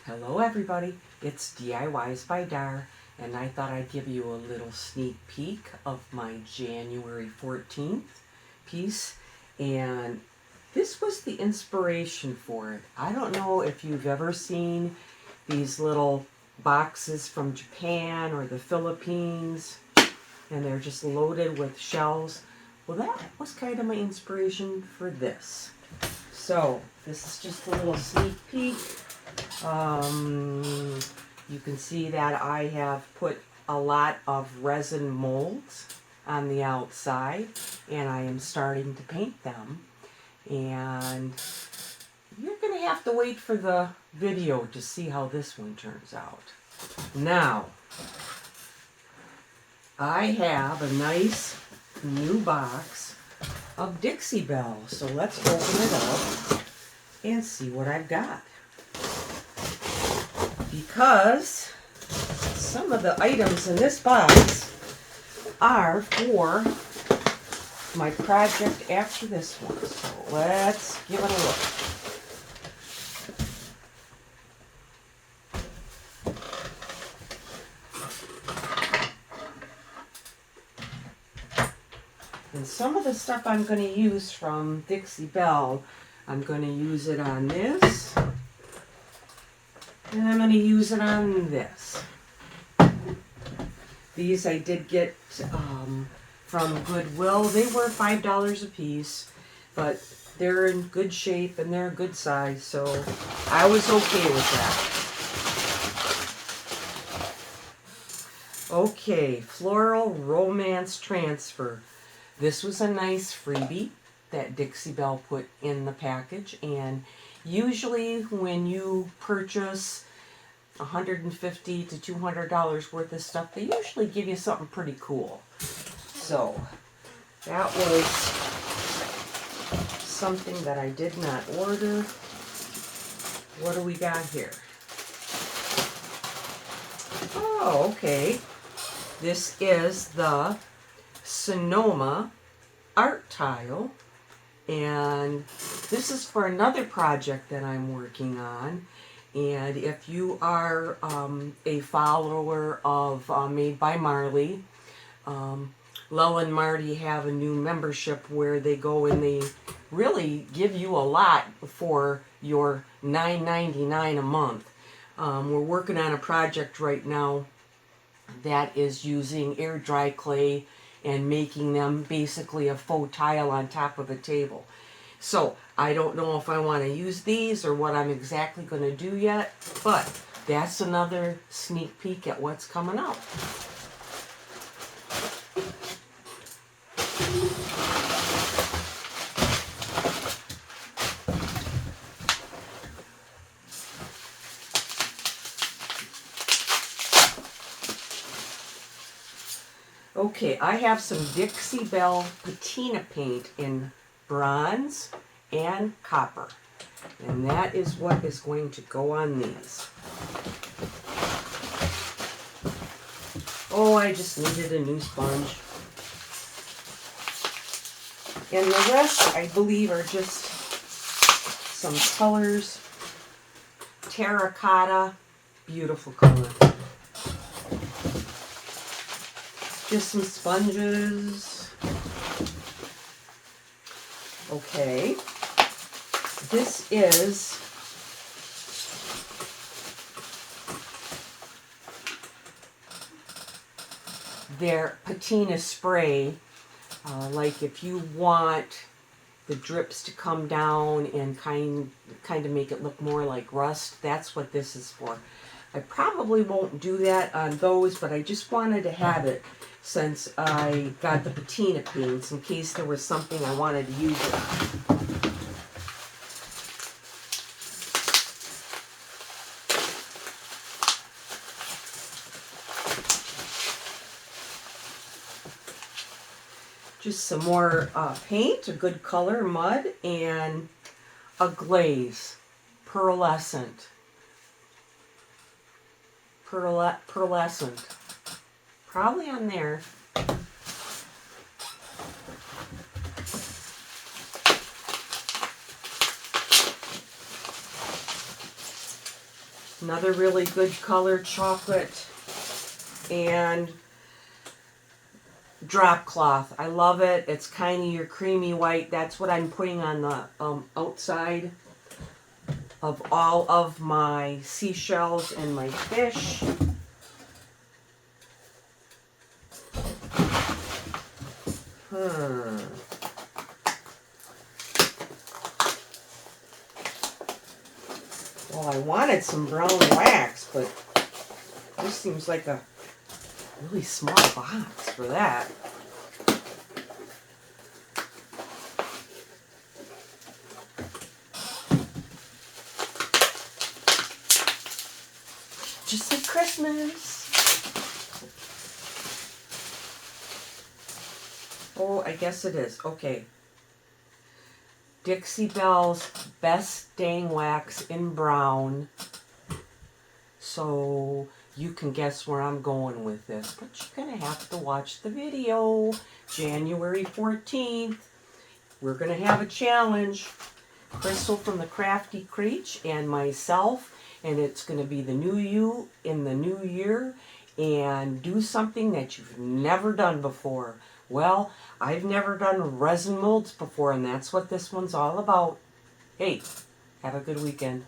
Hello everybody, it's diys-by-dar, and I thought I'd give you a little sneak peek of my January 14th piece, and this was the inspiration for it. I don't know if you've ever seen these little boxes from Japan or the Philippines, and they're just loaded with shells. Well, that was kind of my inspiration for this. So, this is just a little sneak peek. You can see that I have put a lot of resin molds on the outside, and I am starting to paint them. And you're going to have to wait for the video to see how this one turns out. Now, I have a nice new box of Dixie Belle, so let's open it up and see what I've got. Because some of the items in this box are for my project after this one. So let's give it a look. And some of the stuff I'm going to use from Dixie Belle, I'm going to use it on this. And I'm going to use it on this. These I did get from Goodwill. They were $5 a piece, but they're in good shape and they're a good size, so I was okay with that. Okay, Floral Romance Transfer. This was a nice freebie that Dixie Belle put in the package, and usually when you purchase $150 to $200 worth of stuff, they usually give you something pretty cool. So that was something that I did not order. What do we got here? Oh, okay. This is the Sonoma art tile. And this is for another project that I'm working on. And if you are a follower of Made by Marley, Lel and Marty have a new membership where they go and they really give you a lot for your $9.99 a month. We're working on a project right now that is using air dry clay and making them basically a faux tile on top of a table. So I don't know if I want to use these or what I'm exactly going to do yet, but that's another sneak peek at what's coming up. Okay, I have some Dixie Belle patina paint in bronze and copper, and that is what is going to go on these. Oh, I just needed a new sponge. And the rest, I believe, are just some colors. Terracotta, beautiful color. Just some sponges. Okay, this is their patina spray. Like if you want the drips to come down and kind of make it look more like rust, that's what this is for. I probably won't do that on those, but I just wanted to have it since I got the patina paints in case there was something I wanted to use it on. Just some more paint, a good color, mud, and a glaze, pearlescent. Pearlescent. Probably on there. Another really good color, chocolate and drop cloth. I love it. It's kind of your creamy white. That's what I'm putting on the outside of all of my seashells and my fish. Well, I wanted some brown wax, but this seems like a really small box for that. Just like Christmas. Oh, I guess it is. Okay. Dixie Belle's Best Staying Wax in brown. So you can guess where I'm going with this, but you're going to have to watch the video. January 14th, we're going to have a challenge. Crystal from the Crafty Creech and myself, and it's going to be the new you in the new year, and do something that you've never done before. Well, I've never done resin molds before, and that's what this one's all about. Hey, have a good weekend.